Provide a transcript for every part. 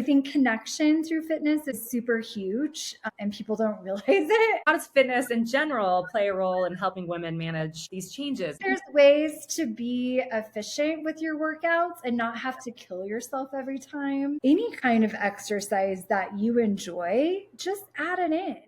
think connection through fitness is super huge, and people don't realize it. How does fitness in general play a role in helping women manage these changes? There's ways to be efficient with your workouts and not have to kill yourself every time. Any kind of exercise that you enjoy, just add it in.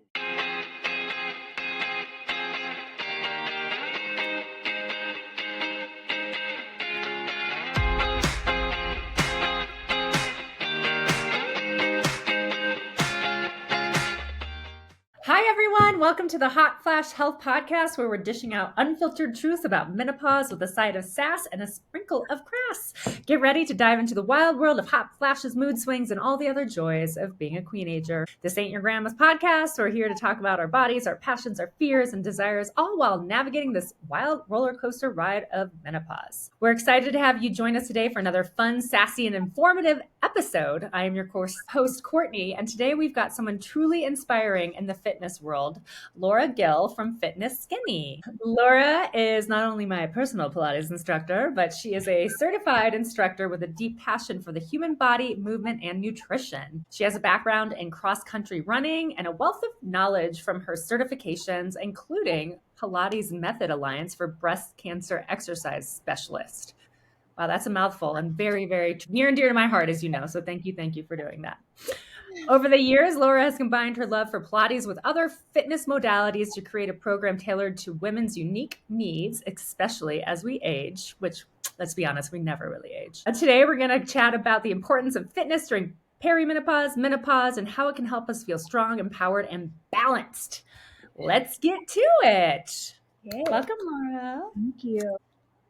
Hi, everyone. Welcome to the Hot Flash Health Podcast, where we're dishing out unfiltered truths about menopause with a side of sass and a sprinkle of crass. Get ready to dive into the wild world of hot flashes, mood swings, and all the other joys of being a queen-ager. This ain't your grandma's podcast. We're here to talk about our bodies, our passions, our fears, and desires, all while navigating this wild roller coaster ride of menopause. We're excited to have you join us today for another fun, sassy, and informative episode. I am your host, Courtney, and today we've got someone truly inspiring in the fitness world, Laura Gill from Fitness Skinny. Laura is not only my personal Pilates instructor, but she is a certified instructor with a deep passion for the human body, movement, and nutrition. She has a background in cross-country running and a wealth of knowledge from her certifications, including Pilates Method Alliance for breast cancer exercise specialist. Wow, that's a mouthful and very, very near and dear to my heart, as you know. So thank you for doing that. Over the years, Laura has combined her love for Pilates with other fitness modalities to create a program tailored to women's unique needs, especially as we age, which, let's be honest, we never really age. And today, we're going to chat about the importance of fitness during perimenopause, menopause, and how it can help us feel strong, empowered, and balanced. Let's get to it. Yay. Welcome, Laura. Thank you.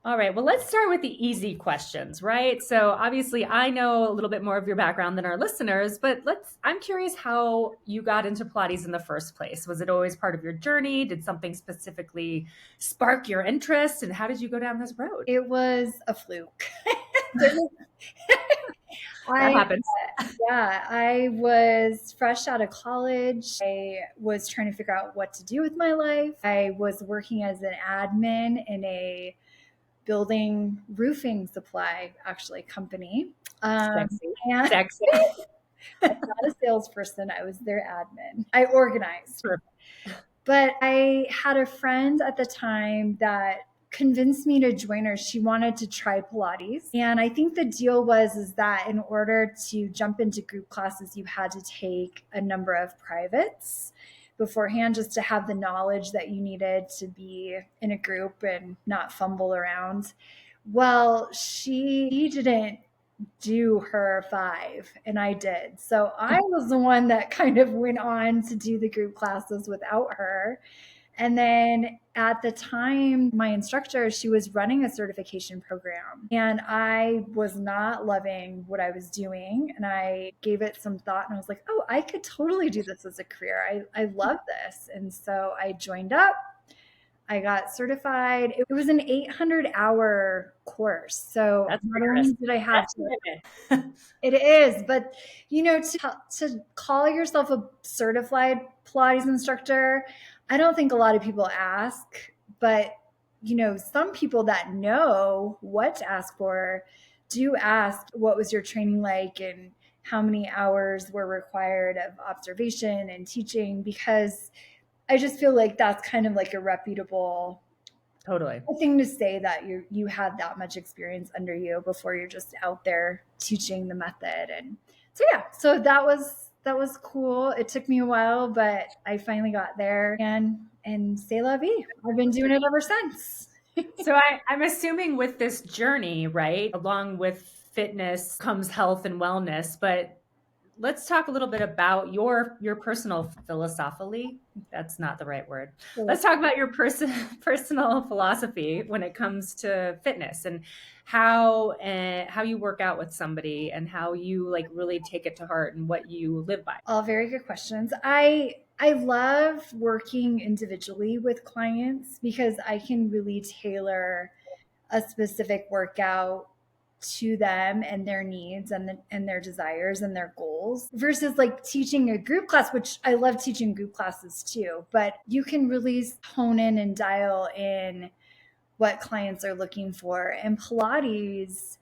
All right, well, let's start with the easy questions, right? So obviously I know a little bit more of your background than our listeners, but I'm curious how you got into Pilates in the first place. Was it always part of your journey? Did something specifically spark your interest? And how did you go down this road? It was a fluke. That happens. Yeah, I was fresh out of college. I was trying to figure out what to do with my life. I was working as an admin in a building roofing supply, actually, company. Sexy. I'm not a salesperson. I was their admin. I organized. Sure. But I had a friend at the time that convinced me to join her. She wanted to try Pilates. And I think the deal was that in order to jump into group classes, you had to take a number of privates beforehand just to have the knowledge that you needed to be in a group and not fumble around. Well, she didn't do her 5 and I did. So I was the one that kind of went on to do the group classes without her. And then at the time, my instructor, she was running a certification program and I was not loving what I was doing. And I gave it some thought and I was like, oh, I could totally do this as a career. I love this. And so I joined up. I got certified. It was an 800-hour course. So That's not only did I have to, it is, but to call yourself a certified Pilates instructor, I don't think a lot of people ask, but some people that know what to ask for do ask, what was your training like and how many hours were required of observation and teaching, because I just feel like that's kind of like a reputable thing to say that you had that much experience under you before you're just out there teaching the method. And so that was cool. It took me a while, but I finally got there and c'est la vie. I've been doing it ever since. So I'm assuming with this journey, right, along with fitness comes health and wellness, but let's talk a little bit about your personal philosophically. That's not the right word. Let's talk about your personal philosophy when it comes to fitness and how you work out with somebody and how you really take it to heart and what you live by. All very good questions. I love working individually with clients because I can really tailor a specific workout to them and their needs and their desires and their goals versus teaching a group class, which I love teaching group classes too, but you can really hone in and dial in what clients are looking for. And Pilates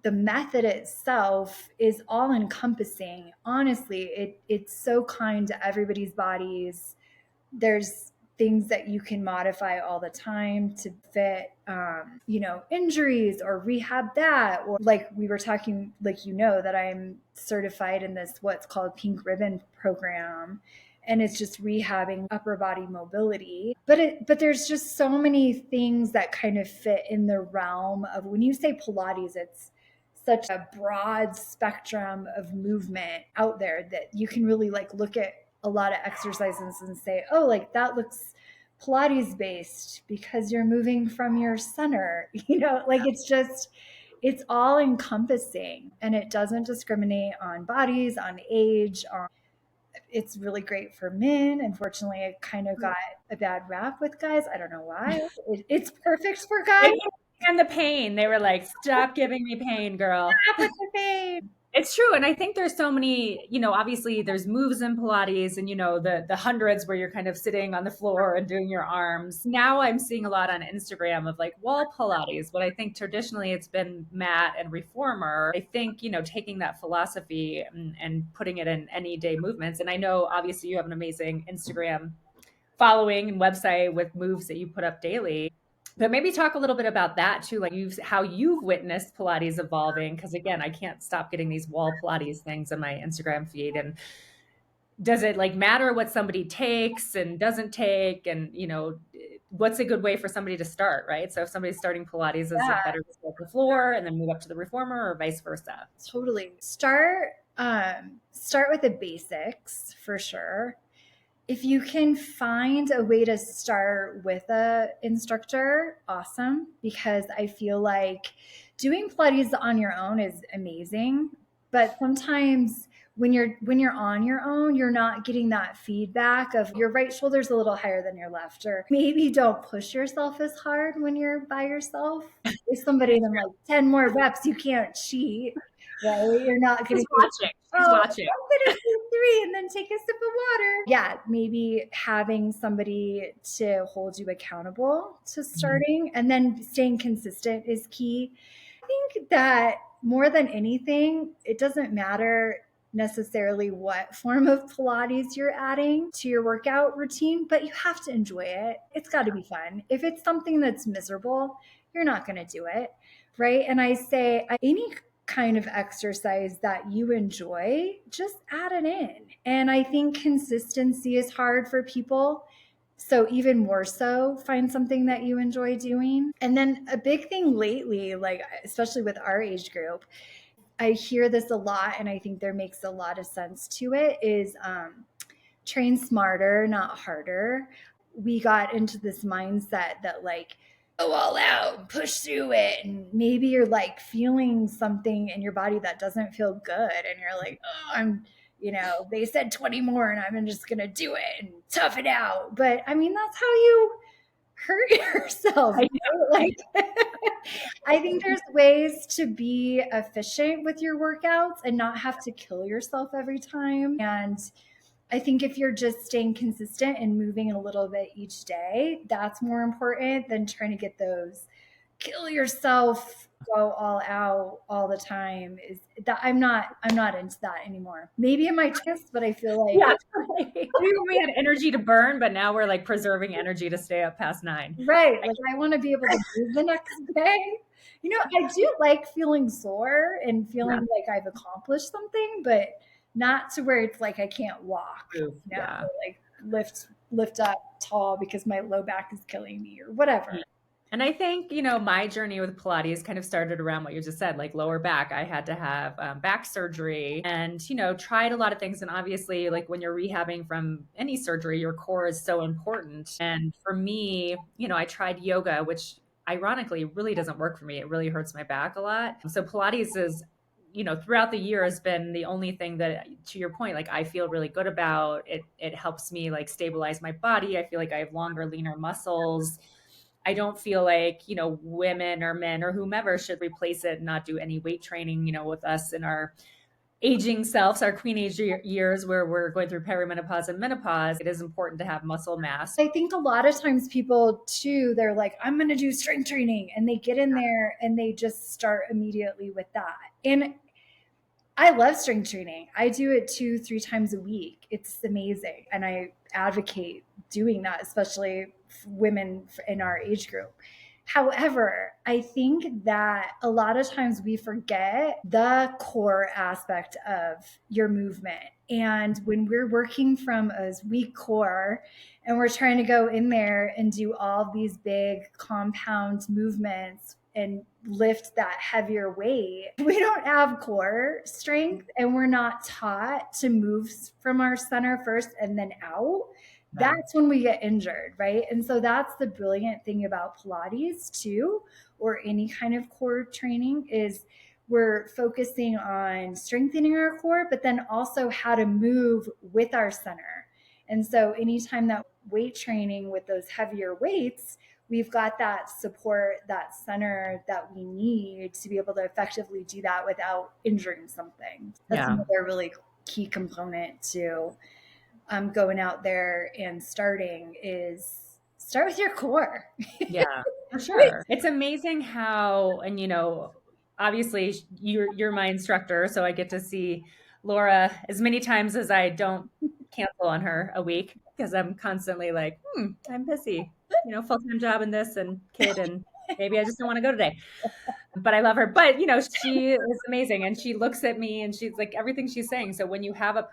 the method itself is all encompassing. Honestly, it's so kind to everybody's bodies. There's things that you can modify all the time to fit injuries or rehab that, or like we were talking, like, that I'm certified in this what's called pink ribbon program, and it's just rehabbing upper body mobility. But there's just so many things that kind of fit in the realm of, when you say Pilates, it's such a broad spectrum of movement out there that you can really like look at a lot of exercises and say, oh, like that looks Pilates based because you're moving from your center. Like it's all encompassing, and it doesn't discriminate on bodies, on age, on it's really great for men. Unfortunately, it kind of got a bad rap with guys. I don't know why. It's perfect for They guys. couldn't stand the pain. They were like, stop giving me pain, girl. Stop with the pain. It's true. And I think there's so many, obviously there's moves in Pilates and, the hundreds where you're kind of sitting on the floor and doing your arms. Now I'm seeing a lot on Instagram of like wall Pilates, but I think traditionally it's been mat and reformer. I think, taking that philosophy and putting it in any day movements. And I know obviously you have an amazing Instagram following and website with moves that you put up daily. But maybe talk a little bit about that too, like how you've witnessed Pilates evolving. Because again, I can't stop getting these wall Pilates things on my Instagram feed. And does it like matter what somebody takes and doesn't take? And what's a good way for somebody to start, right? So if somebody's starting Pilates, is Yeah, it better to start the floor and then move up to the reformer, or vice versa? totally. Start with the basics for sure. If you can find a way to start with a instructor, awesome, because I feel like doing Pilates on your own is amazing, but sometimes when you're on your own, you're not getting that feedback of your right shoulder's a little higher than your left, or maybe don't push yourself as hard when you're by yourself. If somebody then like 10 more reps, you can't cheat, right? You're not going She's to watching. She's oh, watching. I'm gonna do 3 and then take a sip of water. Yeah, maybe having somebody to hold you accountable to starting, and then staying consistent is key. I think that more than anything, it doesn't matter necessarily what form of Pilates you're adding to your workout routine, but you have to enjoy it. It's got to be fun. If it's something that's miserable, you're not going to do it, right? And I say any kind of exercise that you enjoy, just add it in. And I think consistency is hard for people. So, even more so, find something that you enjoy doing. And then, a big thing lately, like especially with our age group, I hear this a lot, and I think there makes a lot of sense to it, is train smarter, not harder. We got into this mindset that like go all out, push through it, and maybe you're like feeling something in your body that doesn't feel good, and you're like, oh, they said 20 more, and I'm just gonna do it and tough it out. But I mean, that's how you hurt yourself. I Like, I think there's ways to be efficient with your workouts and not have to kill yourself every time. And I think if you're just staying consistent and moving a little bit each day, that's more important than trying to get those kill yourself, go all out all the time. Is that I'm not into that anymore. Maybe in my 20s, but I feel like Yeah. Maybe we had energy to burn, but now we're like preserving energy to stay up past 9. right, like I want to be able to move the next day. I do like feeling sore and feeling Yeah. like I've accomplished something, but not to where it's like I can't walk, Yeah. like lift up tall because my low back is killing me or whatever. And I think, my journey with Pilates kind of started around what you just said, like lower back. I had to have back surgery and, tried a lot of things. And obviously, like when you're rehabbing from any surgery, your core is so important. And for me, I tried yoga, which ironically really doesn't work for me. It really hurts my back a lot. So Pilates is, throughout the year has been the only thing that, to your point, like I feel really good about it. It helps me like stabilize my body. I feel like I have longer, leaner muscles. I don't feel like, women or men or whomever should replace it and not do any weight training, with us in our aging selves, our queen-ager years where we're going through perimenopause and menopause, it is important to have muscle mass. I think a lot of times people too, they're like, I'm going to do strength training. And they get in there and they just start immediately with that. And I love strength training. I do it 2-3 times a week. It's amazing. And I advocate doing that, especially women in our age group. However, I think that a lot of times we forget the core aspect of your movement. And when we're working from a weak core and we're trying to go in there and do all these big compound movements and lift that heavier weight, we don't have core strength and we're not taught to move from our center first and then out. That's when we get injured, right? And so that's the brilliant thing about Pilates too, or any kind of core training, is we're focusing on strengthening our core, but then also how to move with our center. And so anytime that weight training with those heavier weights, we've got that support, that center that we need to be able to effectively do that without injuring something. That's another really key component to going out there and starting, is start with your core. Yeah, for sure. It's amazing how, and obviously you're my instructor, so I get to see Laura as many times as I don't cancel on her a week because I'm constantly like, I'm busy, full-time job and this and kid, and maybe I just don't want to go today. But I love her. But, she is amazing. And she looks at me and she's like everything she's saying. So when you have a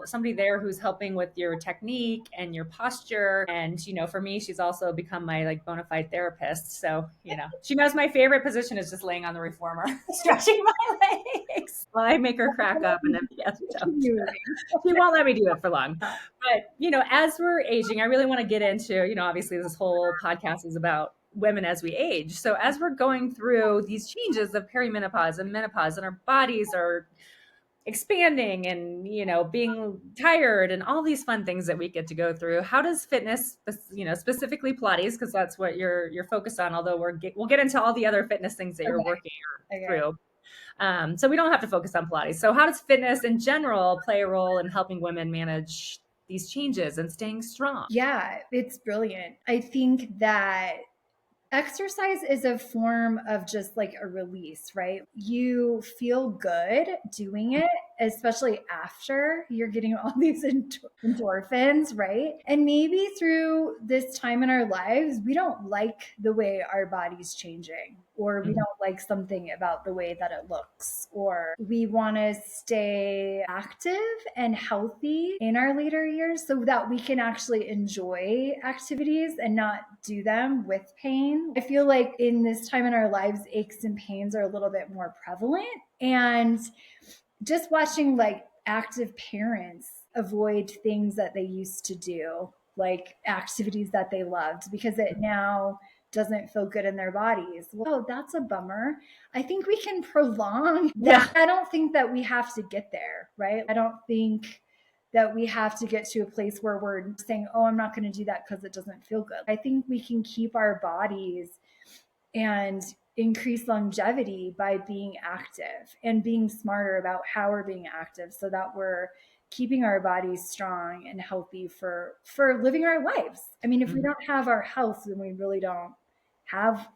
somebody there who's helping with your technique and your posture, and, for me, she's also become my like bona fide therapist. So, she knows my favorite position is just laying on the reformer, stretching my legs. Well, I make her crack up and then she won't let me do it for long. But, as we're aging, I really want to get into, obviously this whole podcast is about women as we age. So as we're going through these changes of perimenopause and menopause, and our bodies are expanding and, being tired and all these fun things that we get to go through, how does fitness, specifically Pilates, because that's what you're focused on, although we'll get into all the other fitness things that you're working through. So we don't have to focus on Pilates. So how does fitness in general play a role in helping women manage these changes and staying strong? Yeah, it's brilliant. I think that exercise is a form of just like a release, right? You feel good doing it, especially after you're getting all these endorphins, right? And maybe through this time in our lives, we don't like the way our body's changing, or we don't like something about the way that it looks, or we want to stay active and healthy in our later years so that we can actually enjoy activities and not do them with pain. I feel like in this time in our lives, aches and pains are a little bit more prevalent. And just watching like active parents avoid things that they used to do, like activities that they loved, because it now doesn't feel good in their bodies. Well, that's a bummer. I think we can prolong that. I don't think that we have to get there, right? I don't think that we have to get to a place where we're saying, oh, I'm not going to do that because it doesn't feel good. I think we can keep our bodies and increase longevity by being active and being smarter about how we're being active, so that we're keeping our bodies strong and healthy for living our lives. I mean, if we don't have our health, then we really don't have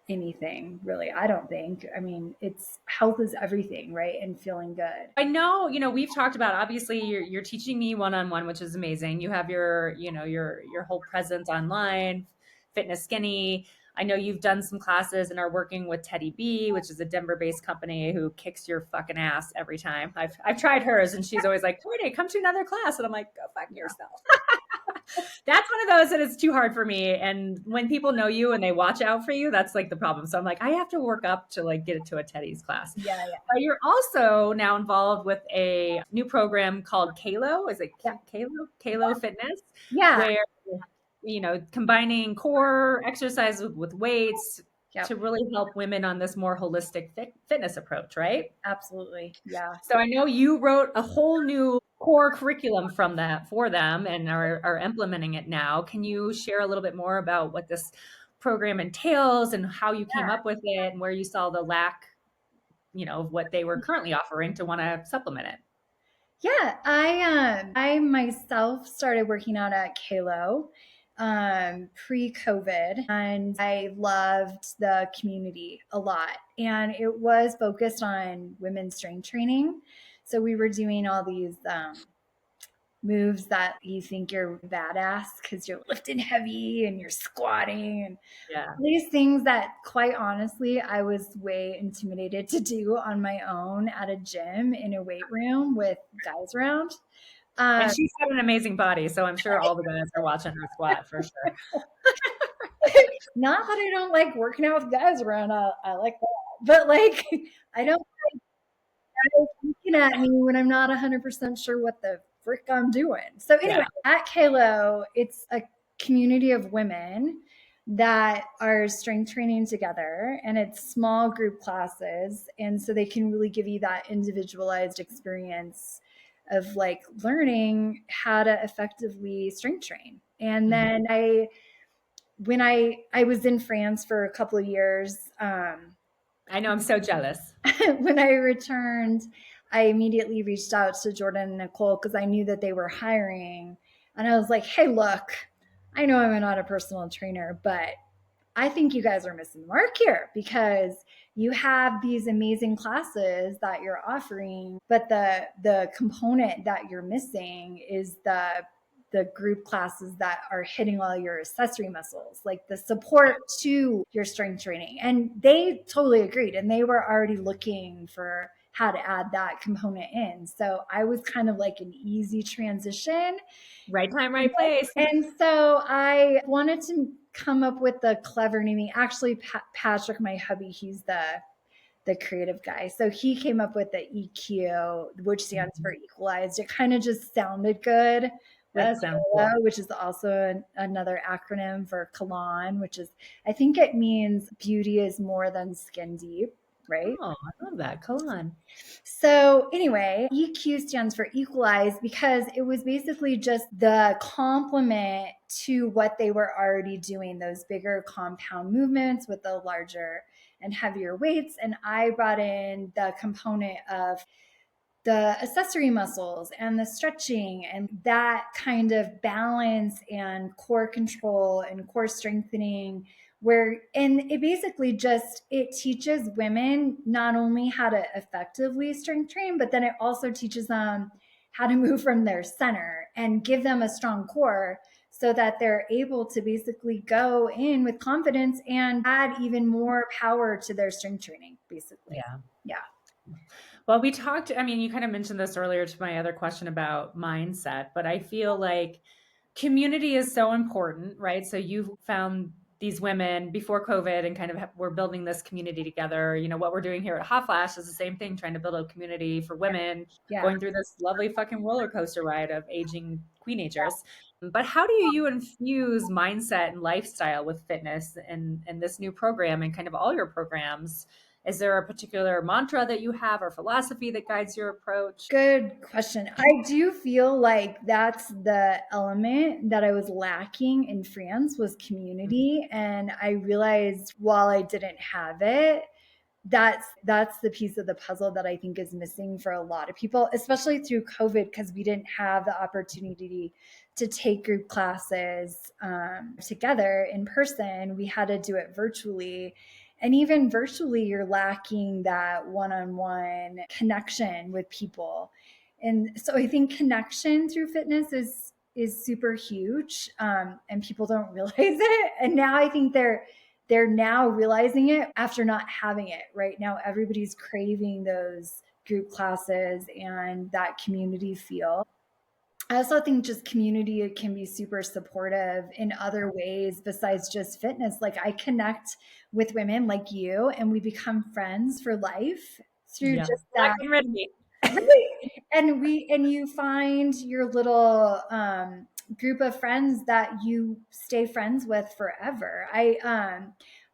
anything, really. I don't think. I mean, it's health is everything, right? And feeling good. I know, we've talked about, obviously you're teaching me one-on-one, which is amazing. You have your whole presence online, Fitness Skinny. I know you've done some classes and are working with Teddy B, which is a Denver-based company who kicks your fucking ass every time. I've tried hers, and she's always like, Courtney, come to another class. And I'm like, go fuck yourself. That's one of those that is too hard for me. And when people know you and they watch out for you, that's like the problem. So I'm like, I have to work up to like get it to a Teddy's class. Yeah. But you're also now involved with a new program called Kalo. Is it Kalo Fitness? Yeah. Where, combining core exercise with weights to really help women on this more holistic fitness approach, right? Absolutely. Yeah. So I know you wrote a whole new core curriculum for them and are implementing it now. Can you share a little bit more about what this program entails and how you came up with it and where you saw the lack of what they were currently offering to want to supplement it? Yeah, I myself started working out at Kalo pre-COVID, and I loved the community a lot. And it was focused on women's strength training. So we were doing all these moves that you think you're badass because you're lifting heavy and you're squatting and Yeah. these things that quite honestly I was way intimidated to do on my own at a gym in a weight room with guys around. And Um, she's got an amazing body, so I'm sure all the guys are watching her squat for sure. Not that I don't like working out with guys around. I like that, but like I don't guys looking at me when I'm not 100% sure what the frick I'm doing. So anyway, Yeah. at Kalo, it's a community of women that are strength training together, and it's small group classes, and so they can really give you that individualized experience of like learning how to effectively strength train. And Mhm. then when I was in France for a couple of years, I know, I'm so jealous. when I returned, I immediately reached out to Jordan and Nicole because I knew that they were hiring. And I was like, hey, look, I know I'm not a personal trainer, but I think you guys are missing the mark here because you have these amazing classes that you're offering, but the component that you're missing is the group classes that are hitting all your accessory muscles, like the support to your strength training. And they totally agreed, and they were already looking for how to add that component in. So I was kind of like an easy transition. Right time, right place. And so I wanted to come up with a clever name. Actually, Patrick, my hubby, he's the creative guy. So he came up with the EQ, which stands for Mhm. equalized. It kind of just sounded good with That sounds KOLA, cool. which is also another acronym for Kalan, which is, I think it means beauty is more than skin deep, right? Oh, I love that. Come on. So, anyway, EQ stands for equalize because it was basically just the complement to what they were already doing, those bigger compound movements with the larger and heavier weights. And I brought in the component of the accessory muscles and the stretching and that kind of balance and core control and core strengthening, where and it basically just it teaches women not only how to effectively strength train, but then it also teaches them how to move from their center and give them a strong core so that they're able to basically go in with confidence and add even more power to their strength training, basically. Yeah. Yeah. Well, we talked, I mean, you kind of mentioned this earlier to my other question about mindset, but I feel like community is so important, right? So you found these women before COVID and kind of we're building this community together. What we're doing here at Hot Flash is the same thing, trying to build a community for women Yeah. going through this lovely fucking roller coaster ride of aging queenagers. But how do you infuse mindset and lifestyle with fitness and this new program and kind of all your programs? Is there a particular mantra that you have or philosophy that guides your approach? Good question. I do feel like that's the element that I was lacking in France was community. And I realized while I didn't have it, that's the piece of the puzzle that I think is missing for a lot of people, especially through COVID, because we didn't have the opportunity to take group classes together in person. We had to do it virtually. And even virtually, you're lacking that one on one connection with people. And so I think connection through fitness is super huge, and people don't realize it. And now I think they're now realizing it after not having it. Right now, everybody's craving those group classes and that community feel. I also think just community can be super supportive in other ways besides just fitness. Like I connect with women like you and we become friends for life through Yeah. just Not that. getting rid of me. Right. And you find your little group of friends that you stay friends with forever. I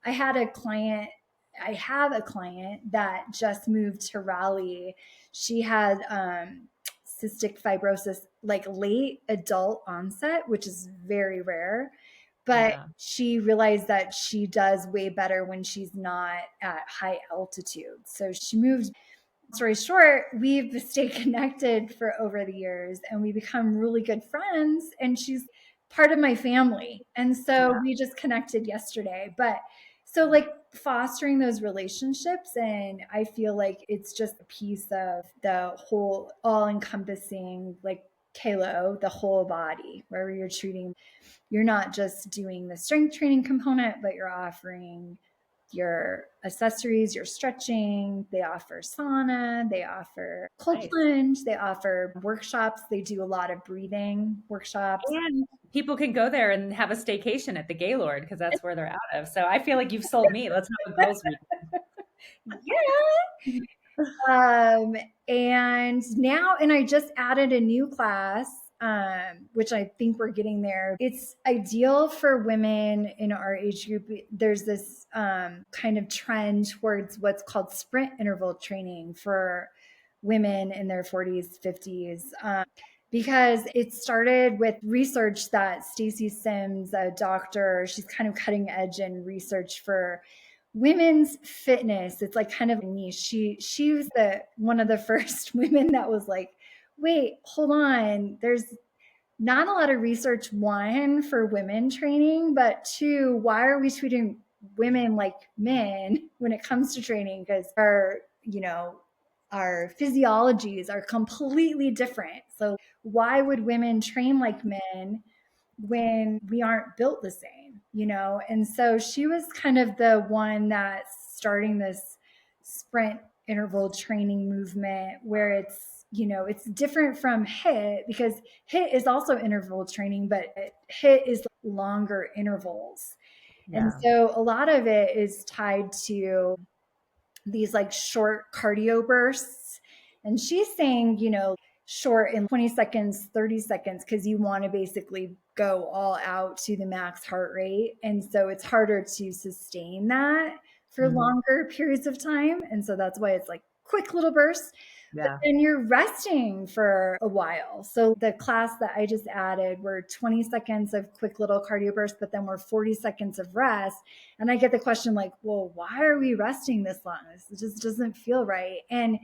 had a client I have a client that just moved to Raleigh. She had cystic fibrosis, like late adult onset, which is very rare. but Yeah. she realized that she does way better when she's not at high altitude. So she moved. Story short, we've stayed connected for over the years and we become really good friends. And she's part of my family. And so Yeah. we just connected yesterday. But so, like, fostering those relationships, and I feel like it's just a piece of the whole all encompassing, like, Kalo, the whole body, where you're not just doing the strength training component, but you're offering your accessories, your stretching. They offer sauna, they offer cold Nice. plunge, they offer workshops. They do a lot of breathing workshops. And people can go there and have a staycation at the Gaylord because that's where they're out of. So I feel like you've sold me. Let's have a girls' week. Yeah. And now, and I just added a new class, which I think we're getting there. It's ideal for women in our age group. There's this kind of trend towards what's called sprint interval training for women in their 40s, 50s. Because it started with research that Stacy Sims, a doctor, she's kind of cutting edge in research for women's fitness. It's like kind of a niche. She was the one of the first women that was like, wait, hold on. There's not a lot of research, one, for women training, but two, why are we treating women like men when it comes to training? Because our physiologies are completely different. So why would women train like men when we aren't built the same? And so she was kind of the one that's starting this sprint interval training movement where it's different from HIIT, because HIIT is also interval training, but HIIT is longer intervals. And Yeah. so a lot of it is tied to these like short cardio bursts. And she's saying, short in 20 seconds, 30 seconds, because you want to basically go all out to the max heart rate. And so it's harder to sustain that for Mhm. longer periods of time. And so that's why it's like quick little bursts. But Yeah. then you're resting for a while. So the class that I just added were 20 seconds of quick little cardio bursts, but then we're 40 seconds of rest. And I get the question like, well, why are we resting this long? This just doesn't feel right. And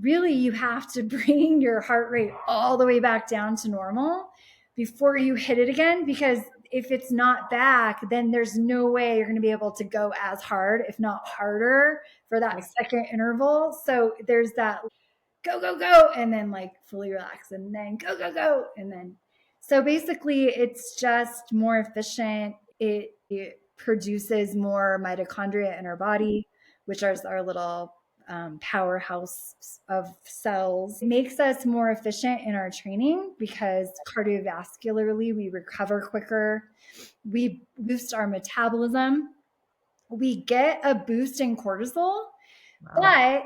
really, you have to bring your heart rate all the way back down to normal before you hit it again, because if it's not back, then there's no way you're going to be able to go as hard, if not harder, for that Makes second interval. So there's that go, go, go, and then like fully relax, and then go, go, go. And then, so basically, it's just more efficient. It produces more mitochondria in our body, which are our little powerhouse of cells. It makes us more efficient in our training because cardiovascularly, we recover quicker. We boost our metabolism. We get a boost in cortisol, wow. but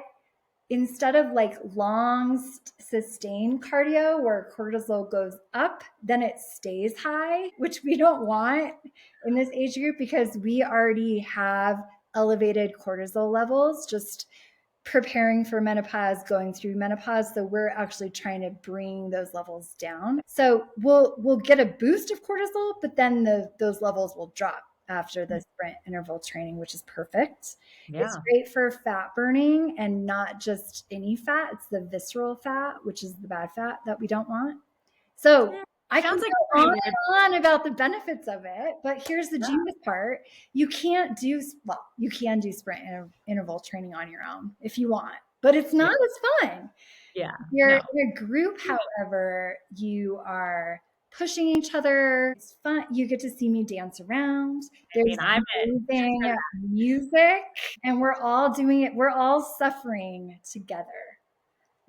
instead of like long sustained cardio where cortisol goes up, then it stays high, which we don't want in this age group because we already have elevated cortisol levels just preparing for menopause, going through menopause. So we're actually trying to bring those levels down. So we'll get a boost of cortisol, but then those levels will drop after the sprint interval training, which is perfect. It's Yeah. great for fat burning, and not just any fat. It's the visceral fat, which is the bad fat that we don't want. So Yeah. I can Sounds like go pretty on weird. and on about the benefits of it, but here's the Yeah. genius part. You can do sprint interval training on your own if you want, but it's Yeah. not as fun. Yeah. If you're No. in a group, however, you are pushing each other. It's fun. You get to see me dance around. I mean, There's I'm in just for amazing that. music, and we're all doing it. We're all suffering together.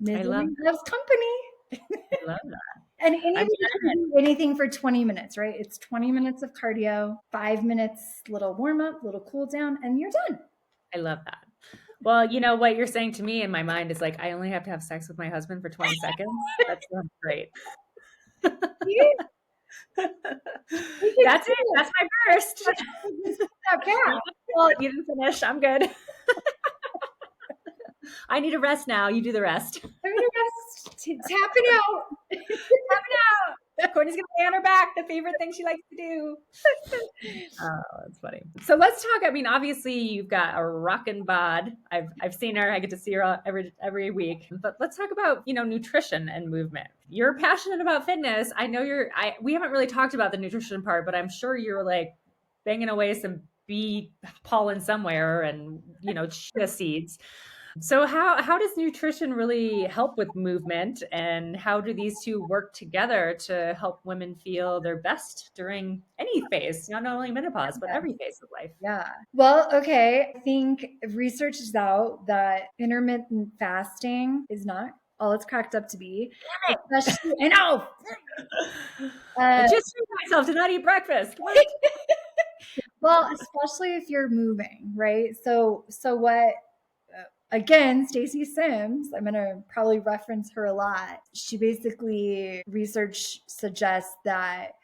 I love Misery that. loves company. I love that. And I'm anybody can do anything for 20 minutes, right? It's 20 minutes of cardio, 5 minutes, little warm up, little cool down, and you're done. I love that. Well, you know what you're saying to me in my mind is like I only have to have sex with my husband for 20 seconds. That sounds great. You, you can That's it. do That's my first. it. Okay. Well, you didn't finish. I'm good. I need a rest now. You do the rest. I'm gonna rest. Tap it out. Tap it out. Courtney's gonna lay on her back, the favorite thing she likes to do. Oh, that's funny. So let's talk. I mean, obviously you've got a rockin' bod. I've seen her. I get to see her every week. But let's talk about, nutrition and movement. You're passionate about fitness. I know we haven't really talked about the nutrition part, but I'm sure you're like banging away some bee pollen somewhere and, chia seeds. So how does nutrition really help with movement, and how do these two work together to help women feel their best during any phase, not only menopause, but every phase of life? Yeah. Well, okay. I think research is out that intermittent fasting is not all it's cracked up to be. Especially, I know. I just treat myself to not eat breakfast. What? Well, especially if you're moving, right? So what? Again, Stacey Sims, I'm going to probably reference her a lot. She basically, research suggests that,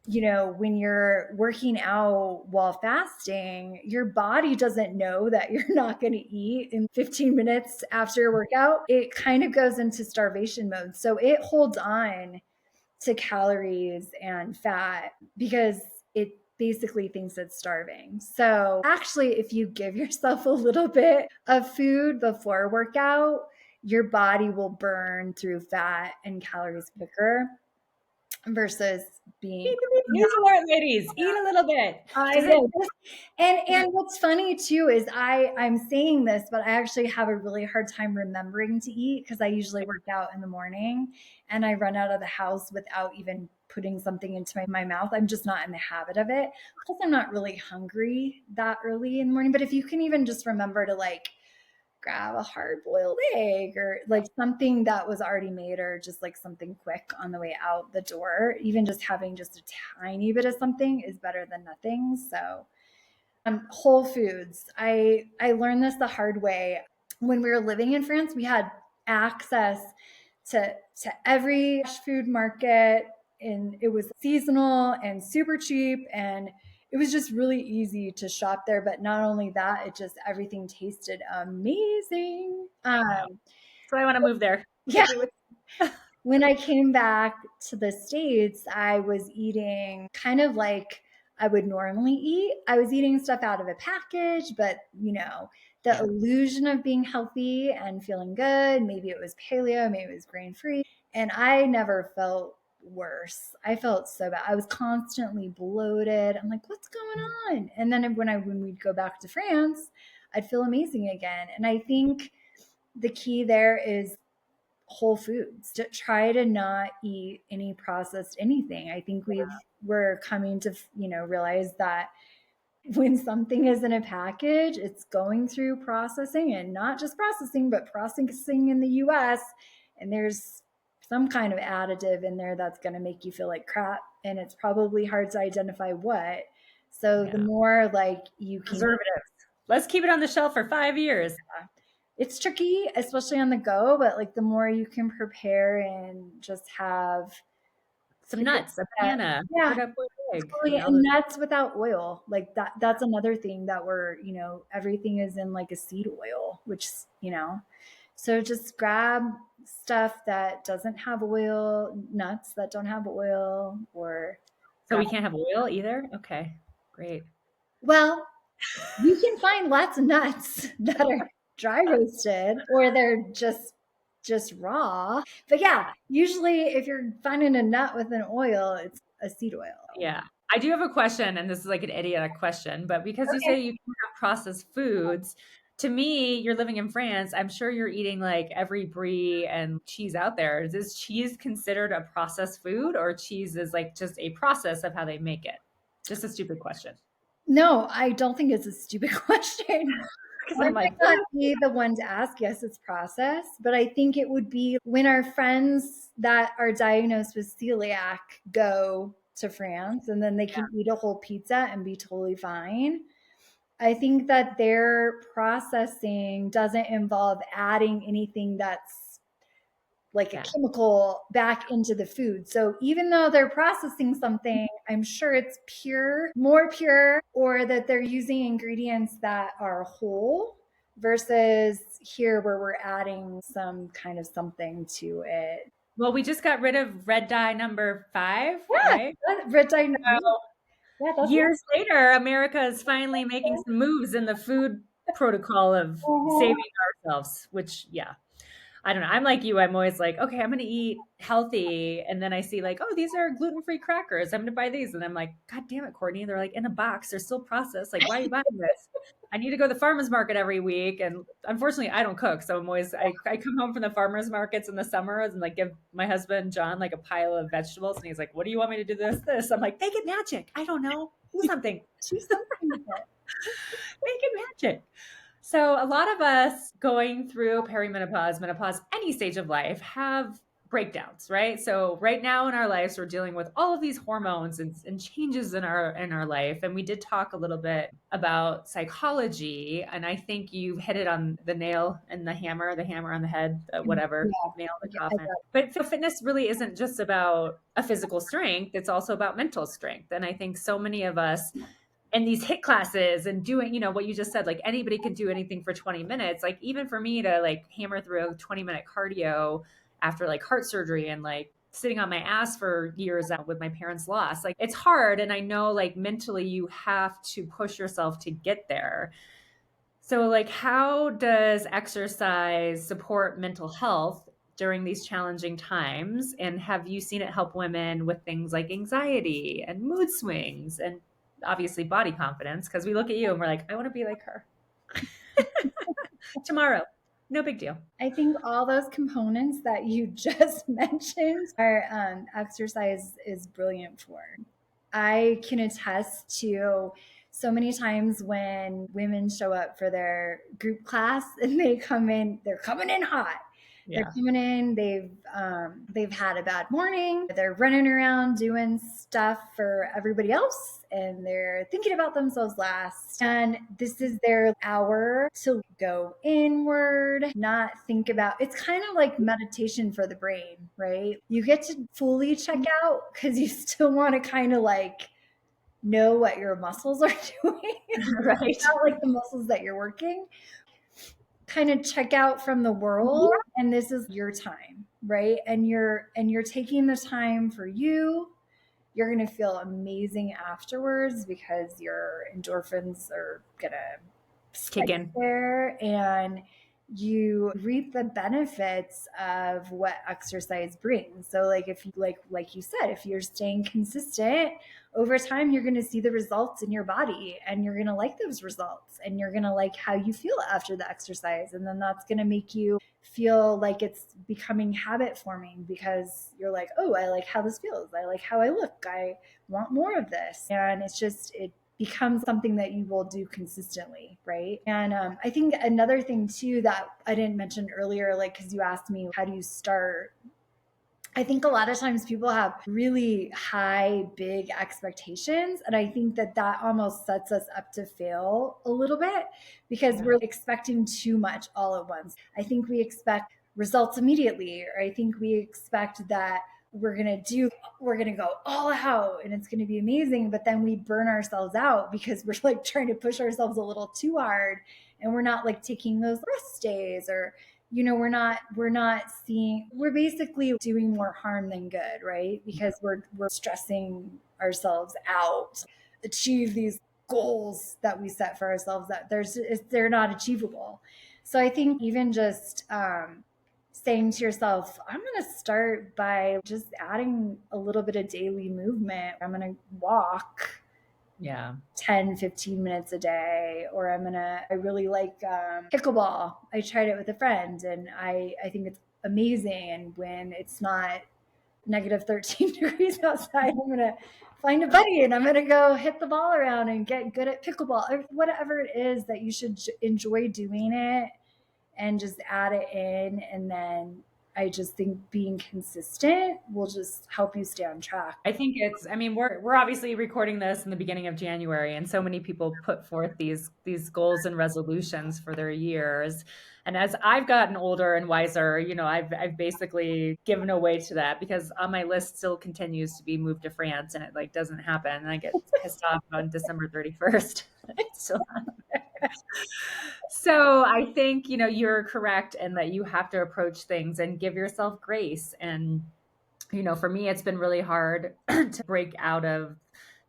when you're working out while fasting, your body doesn't know that you're not going to eat in 15 minutes after your workout. It kind of goes into starvation mode. So it holds on to calories and fat because it basically thinks it's starving. So actually, if you give yourself a little bit of food before workout, your body will burn through fat and calories quicker versus being News alert, ladies. Eat a little bit. I Does it? know. And what's funny too is I'm saying this, but I actually have a really hard time remembering to eat because I usually work out in the morning and I run out of the house without even putting something into my mouth. I'm just not in the habit of it. Plus, I'm not really hungry that early in the morning. But if you can even just remember to like grab a hard boiled egg or like something that was already made or just like something quick on the way out the door, even just having just a tiny bit of something is better than nothing. So Whole Foods, I learned this the hard way. When we were living in France, we had access to every food market, and it was seasonal and super cheap, and it was just really easy to shop there. But not only that, it just everything tasted amazing. So I want to move there. Yeah. When I came back to the States, I was eating kind of like I would normally eat. I was eating stuff out of a package, but the illusion of being healthy and feeling good. Maybe it was paleo, maybe it was grain free. And I never felt worse. I felt so bad. I was constantly bloated. I'm like, what's going on? And then when we'd go back to France, I'd feel amazing again. And I think the key there is Whole Foods. To try to not eat any processed anything. I think we're coming to realize that when something is in a package, it's going through processing, and not just processing, but processing in the US. And there's some kind of additive in there that's going to make you feel like crap. And it's probably hard to identify what. So the more like you can, preservatives. Let's keep it on the shelf for 5 years. It's tricky, especially on the go, but like the more you can prepare and just have Some nuts, a banana, yeah, hard up egg. totally. And nuts without oil, like that's another thing that we're, everything is in like a seed oil, which, so just grab stuff that doesn't have oil, nuts that don't have oil, or So we can't have oil either? Okay, great. well, you can find lots of nuts that are dry roasted or they're just raw. But yeah, usually if you're finding a nut with an oil, it's a seed oil. Yeah. I do have a question, and this is like an idiotic question, but because you say you can't have processed foods, to me, you're living in France. I'm sure you're eating like every brie and cheese out there. Is cheese considered a processed food, or cheese is like just a process of how they make it? Just a stupid question. No, I don't think it's a stupid question. Because I I'm might like, not be the one to ask. Yes, it's processed, but I think it would be when our friends that are diagnosed with celiac go to France and then they can eat a whole pizza and be totally fine. I think that their processing doesn't involve adding anything that's like a chemical back into the food. So even though they're processing something, I'm sure it's pure, more pure, or that they're using ingredients that are whole versus here where we're adding some kind of something to it. Well, we just got rid of red dye number 5, Yeah, right? red dye. So Yeah, that's years later, America is finally making some moves in the food protocol of saving ourselves, which, yeah, I don't know. I'm like you. I'm always like, okay, I'm going to eat healthy. And then I see like, oh, these are gluten-free crackers. I'm going to buy these. And I'm like, God damn it, Courtney. They're like in a box. They're still processed. Like, why are you buying this? I need to go to the farmer's market every week. And unfortunately, I don't cook. So I'm always, I come home from the farmer's markets in the summers and like give my husband, John, like a pile of vegetables. And he's like, what do you want me to do this? I'm like, make it magic. I don't know. Do something. do something with it. Make it magic. So, a lot of us going through perimenopause, menopause, any stage of life have breakdowns, right? So, right now in our lives, we're dealing with all of these hormones and changes in our life. And we did talk a little bit about psychology, and I think you hit it on the nail and the hammer on the head, whatever, nail in the Yeah, coffin. But fitness really isn't just about a physical strength; it's also about mental strength. And I think so many of us and these hit classes and doing, what you just said, like anybody could do anything for 20 minutes. Like even for me to like hammer through a 20-minute cardio after like heart surgery and like sitting on my ass for years out with my parents' loss, like it's hard. And I know like mentally you have to push yourself to get there. So like how does exercise support mental health during these challenging times? And have you seen it help women with things like anxiety and mood swings and obviously body confidence? Because we look at you and we're like, I want to be like her tomorrow. No big deal. I think all those components that you just mentioned are exercise is brilliant for. I can attest to so many times when women show up for their group class and they're coming in hot. They're Yeah. coming in, they've had a bad morning, they're running around doing stuff for everybody else, and they're thinking about themselves last. And this is their hour to go inward, not think about it's kind of like meditation for the brain, right? You get to fully check out because you still want to kind of like know what your muscles are doing. Right. Not like the muscles that you're working, kind of check out from the world, and this is your time, right? And you're taking the time for you. You're going to feel amazing afterwards because your endorphins are going to Kick spike in. there, and you reap the benefits of what exercise brings. So like if you like you said, if you're staying consistent over time, you're going to see the results in your body, and you're going to like those results, and you're going to like how you feel after the exercise, and then that's going to make you feel like it's becoming habit forming because you're like, oh, I like how this feels, I like how I look, I want more of this. And it becomes something that you will do consistently, right? And I think another thing too that I didn't mention earlier, like because you asked me how do you start, I think a lot of times people have really high, big expectations. And I think that almost sets us up to fail a little bit because Yeah. we're expecting too much all at once. I think we expect results immediately, or I think we expect that we're going to go all out and it's going to be amazing. But then we burn ourselves out because we're like trying to push ourselves a little too hard, and we're not like taking those rest days, or we're basically doing more harm than good, right? Because we're stressing ourselves out, achieve these goals that we set for ourselves that they're not achievable. So I think even just saying to yourself, I'm going to start by just adding a little bit of daily movement. I'm going to walk Yeah. 10-15 minutes a day, or I really like pickleball. I tried it with a friend, and I think it's amazing. And when it's not negative 13 degrees outside, I'm going to find a buddy and I'm going to go hit the ball around and get good at pickleball, or whatever it is that you should enjoy doing it, and just add it in. And then I just think being consistent will just help you stay on track. I think we're obviously recording this in the beginning of January, and so many people put forth these goals and resolutions for their years. And as I've gotten older and wiser, I've basically given away to that because on my list still continues to be move to France, and it like doesn't happen. And I get pissed off on December 31st. It's still not there. So I think, you're correct and that you have to approach things and give yourself grace. And, for me, it's been really hard to break out of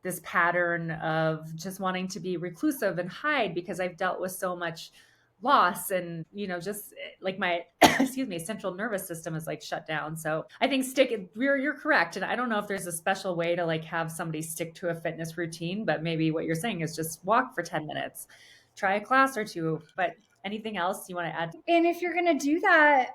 this pattern of just wanting to be reclusive and hide because I've dealt with so much loss and, just like my, excuse me, central nervous system is like shut down. So I think you're correct. And I don't know if there's a special way to like have somebody stick to a fitness routine, but maybe what you're saying is just walk for 10 minutes, try a class or two, but anything else you want to add? And if you're going to do that,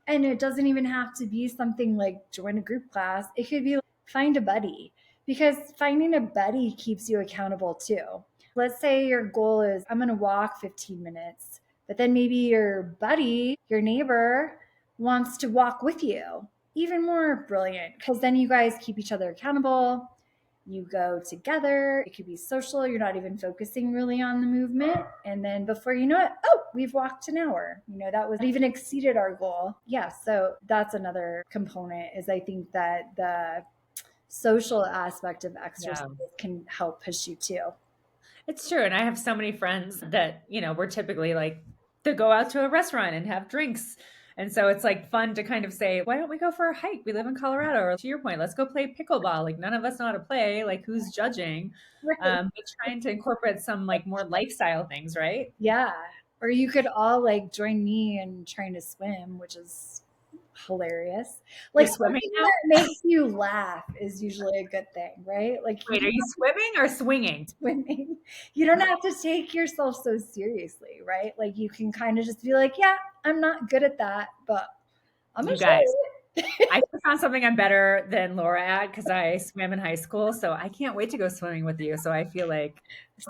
and it doesn't even have to be something like join a group class, it could be like find a buddy, because finding a buddy keeps you accountable too. Let's say your goal is I'm going to walk 15 minutes, but then maybe your buddy, your neighbor, wants to walk with you. Even more brilliant, because then you guys keep each other accountable. You go together. It could be social. You're not even focusing really on the movement. And then before you know it, oh, we've walked an hour. That was even exceeded our goal. Yeah. So that's another component, is I think that the social aspect of exercise can help push you too. It's true. And I have so many friends that, we're typically like to go out to a restaurant and have drinks. And so it's like fun to kind of say, why don't we go for a hike? We live in Colorado. Or to your point, let's go play pickleball. Like none of us know how to play. Like who's judging? Right. But trying to incorporate some like more lifestyle things, right? Yeah. Or you could all like join me in trying to swim, which is hilarious. Like swimming something now? that makes you laugh is usually a good thing, right? Like Wait, are you swimming or swinging? swimming. You don't have to take yourself so seriously, right? Like you can kind of just be like, yeah, I'm not good at that, but I'm You gonna guys, show you. I found something I'm better than Laura at because I swam in high school. So I can't wait to go swimming with you. So I feel like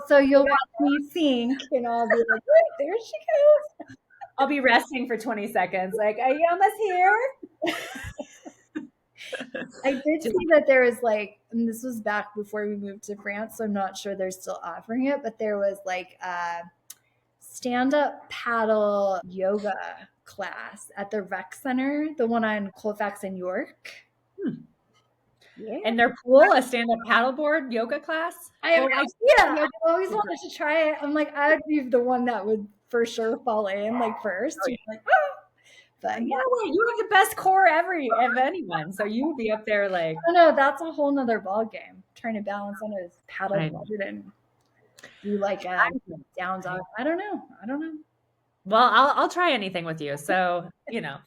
So you'll watch me sink and I'll be like, wait, there she goes. I'll be resting for 20 seconds. Like, are you almost here? I did see that there was like, and this was back before we moved to France, so I'm not sure they're still offering it, but there was like a stand-up paddle yoga class at the rec center, the one on Colfax and York. Yeah. And their pool, a stand-up paddleboard yoga class? I have no idea. I've always wanted to try it. I'm like, I'd be the one that would for sure fall in like first. Oh, yeah. Like, oh. But yeah, you have the best core of anyone. So you would be up there like, I don't know. That's a whole nother ball game. Trying to balance on a paddleboard and do like a downs off. I don't know. well, I'll try anything with you. So,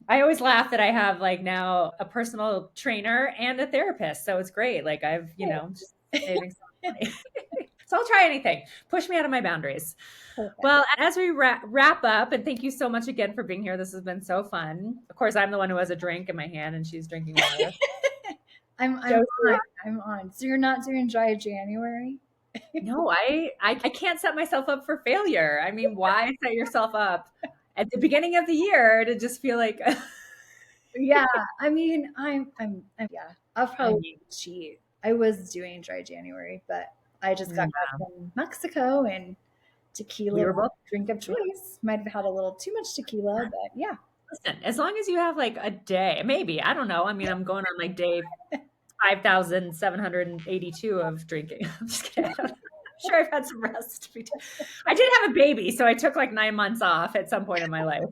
I always laugh that I have like now a personal trainer and a therapist. So it's great. Like I've, just saving some money. So I'll try anything. Push me out of my boundaries. Perfect. Well, as we wrap up, and thank you so much again for being here. This has been so fun. Of course, I'm the one who has a drink in my hand and she's drinking water. I'm on. So you're not doing dry January? No, I can't set myself up for failure. I mean, why set yourself up at the beginning of the year to just feel like yeah, I mean, I'm yeah, I'll probably cheat. I was doing dry January, but I just got back from Mexico and tequila drink of choice. Might have had a little too much tequila, but yeah. Listen, as long as you have like a day, maybe, I don't know. I mean, I'm going on like day 5,782 of drinking. I'm just kidding. I'm sure I've had some rest. I did have a baby, so I took like 9 months off at some point in my life.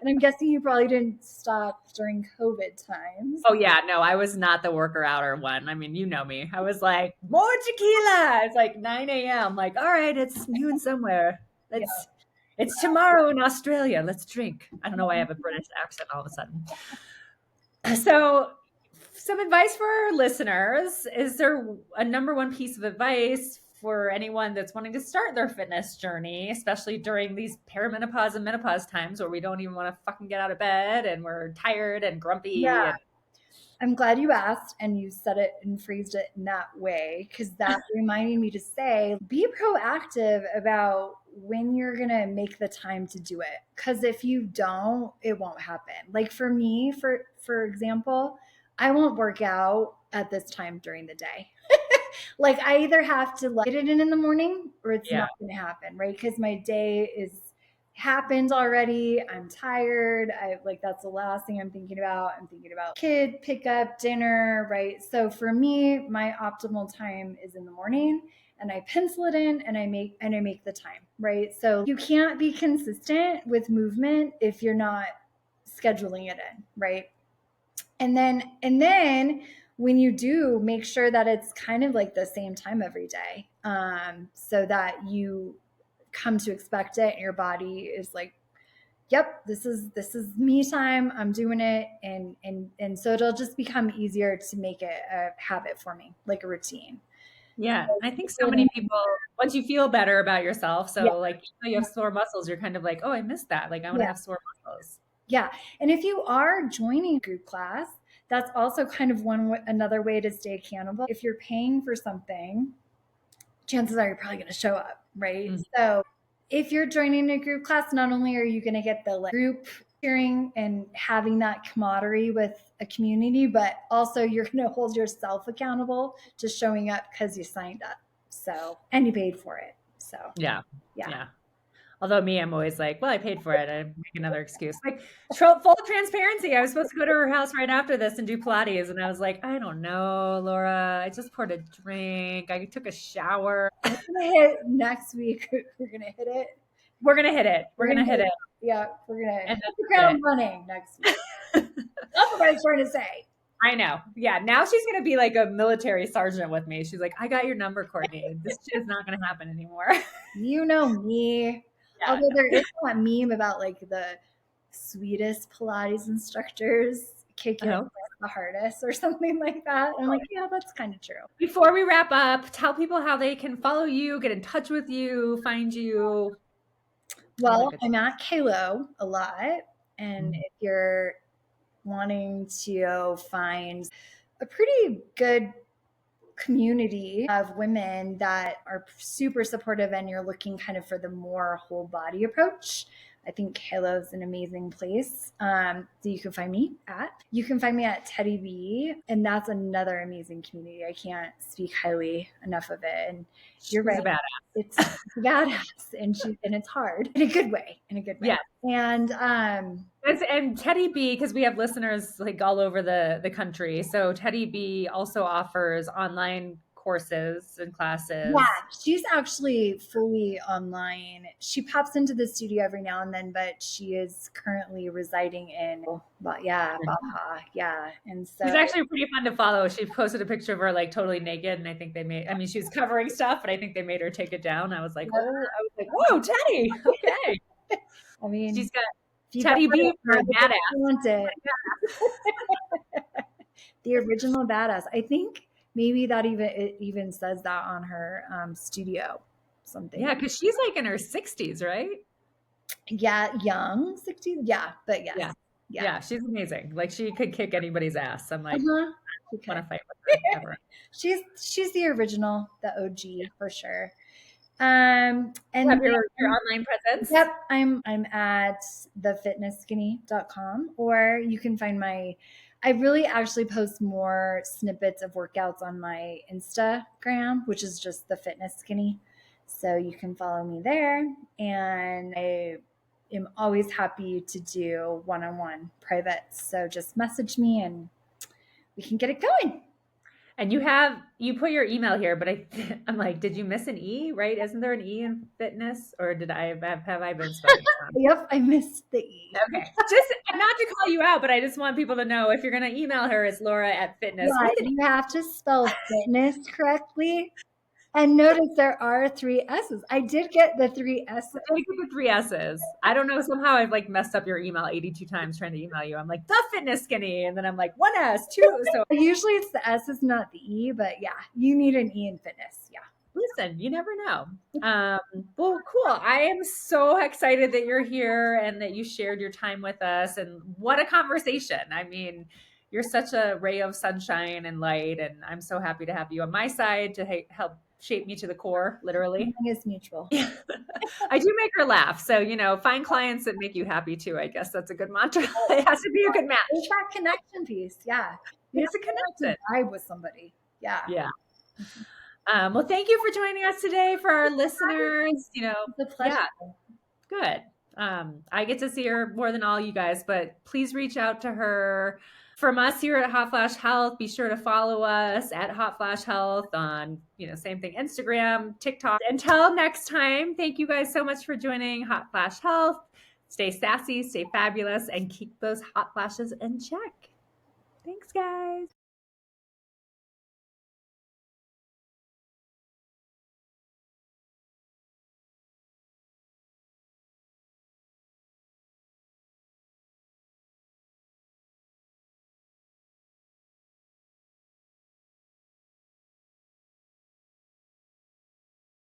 And I'm guessing you probably didn't stop during COVID times. Oh yeah, no, I was not the worker outer one. I mean, you know me. I was like, more tequila. It's like 9 a.m. Like, all right, it's noon somewhere. It's tomorrow in Australia. Let's drink. I don't know why I have a British accent all of a sudden. So some advice for our listeners. Is there a number one piece of advice for anyone that's wanting to start their fitness journey, especially during these perimenopause and menopause times where we don't even want to fucking get out of bed and we're tired and grumpy? Yeah. I'm glad you asked and you said it and phrased it in that way, because that reminded me to say, be proactive about when you're going to make the time to do it. Because if you don't, it won't happen. Like for me, for example, I won't work out at this time during the day. Like I either have to get it in the morning or it's not going to happen, right? Because my day is happened already. I'm tired. That's the last thing I'm thinking about. I'm thinking about kid pickup, dinner, right? So for me, my optimal time is in the morning. and I pencil it in and I make the time, right? So you can't be consistent with movement if you're not scheduling it in, right? And then when you do, make sure that it's kind of like the same time every day, so that you come to expect it and your body is like, yep, this is me time, I'm doing it. And so it'll just become easier to make it a habit for me, like a routine. Yeah. I think so many people, once you feel better about yourself, Yeah, so like you have sore muscles, you're kind of like, oh, I missed that. Like I want to yeah, have sore muscles. yeah. And if you are joining a group class, that's also kind of another way to stay accountable. If you're paying for something, chances are you're probably going to show up, right? Mhm. So if you're joining a group class, not only are you going to get the group cheering and having that camaraderie with a community, but also you're going to hold yourself accountable to showing up because you signed up. So, and you paid for it. So, Yeah. yeah. Yeah. Although me, I'm always like, well, I paid for it. I make another excuse. Like full transparency. I was supposed to go to her house right after this and do Pilates. And I was like, I don't know, Laura. I just poured a drink. I took a shower. We're going to hit next week. We're going to hit it. We're going to hit it. We're going to hit it. Yeah. We're going to hit the that's ground running next week. That's what I was trying to say. I know. Yeah. Now she's going to be like a military sergeant with me. She's like, I got your number, Courtney. This shit is not going to happen anymore. You know me. Yeah, Although there is that meme about like the sweetest Pilates instructors kick your ass the hardest or something like that. I'm like, yeah, that's kind of true. Before we wrap up, tell people how they can follow you, get in touch with you, find you. Well, I'm at Kalo a lot. And if you're wanting to find a pretty good community of women that are super supportive and you're looking kind of for the more whole body approach, I think Halo is an amazing place. So you can find me at Teddy B, and that's another amazing community. I can't speak highly enough of it. And you're right, it's a badass, and it's hard in a good way. Yeah. And Teddy B, because we have listeners like all over the country. So Teddy B also offers online courses and classes. Yeah, she's actually fully online. She pops into the studio every now and then, but she is currently residing in Baja. Yeah. And so she's actually pretty fun to follow. She posted a picture of her like totally naked, and I think she was covering stuff, but I think they made her take it down. I was like, whoa, Teddy. Okay. I mean, she's got Teddy B for a badass. The original badass. I think maybe it even says that on her studio something. Yeah, because she's like in her 60s, right? Yeah, young 60s. Yeah, but yes. Yeah, she's amazing. Like she could kick anybody's ass. I'm like, I want to fight with her ever. She's the original, the OG for sure. And your online presence? Yep, I'm at thefitnessskinny.com, or you can find I really actually post more snippets of workouts on my Instagram, which is just the Fitness Skinny. So you can follow me there. And I am always happy to do one-on-one privates. So just message me and we can get it going. And you put your email here, but I'm like, did you miss an E, right? Isn't there an E in fitness, or have I been spelling wrong? Yep, I missed the E. Okay. Just not to call you out, but I just want people to know if you're going to email her, it's Laura@fitness. Yeah, you have to spell fitness correctly. And notice there are 3 S's. I did get the 3 S's. I did get the 3 S's. I don't know. Somehow I've like messed up your email 82 times trying to email you. I'm like, the Fitness Skinny. And then I'm like, 1 S, 2. So usually it's the S's, not the E, but yeah, you need an E in fitness. Yeah. Listen, you never know. Well, cool. I am so excited that you're here and that you shared your time with us. And what a conversation. I mean, you're such a ray of sunshine and light. And I'm so happy to have you on my side to help shape me to the core, literally. It's mutual. I do make her laugh. So, find clients that make you happy too. I guess that's a good mantra. It has to be a good match. It's that connection piece. Yeah. It's a connection. Vibe with somebody. Yeah. Yeah. Well, thank you for joining us today. For our listeners, it's a pleasure. Yeah, good. I get to see her more than all you guys, but please reach out to her from us here at Hot Flash Health, be sure to follow us at Hot Flash Health on, same thing, Instagram, TikTok. Until next time, thank you guys so much for joining Hot Flash Health. Stay sassy, stay fabulous, and keep those hot flashes in check. Thanks, guys.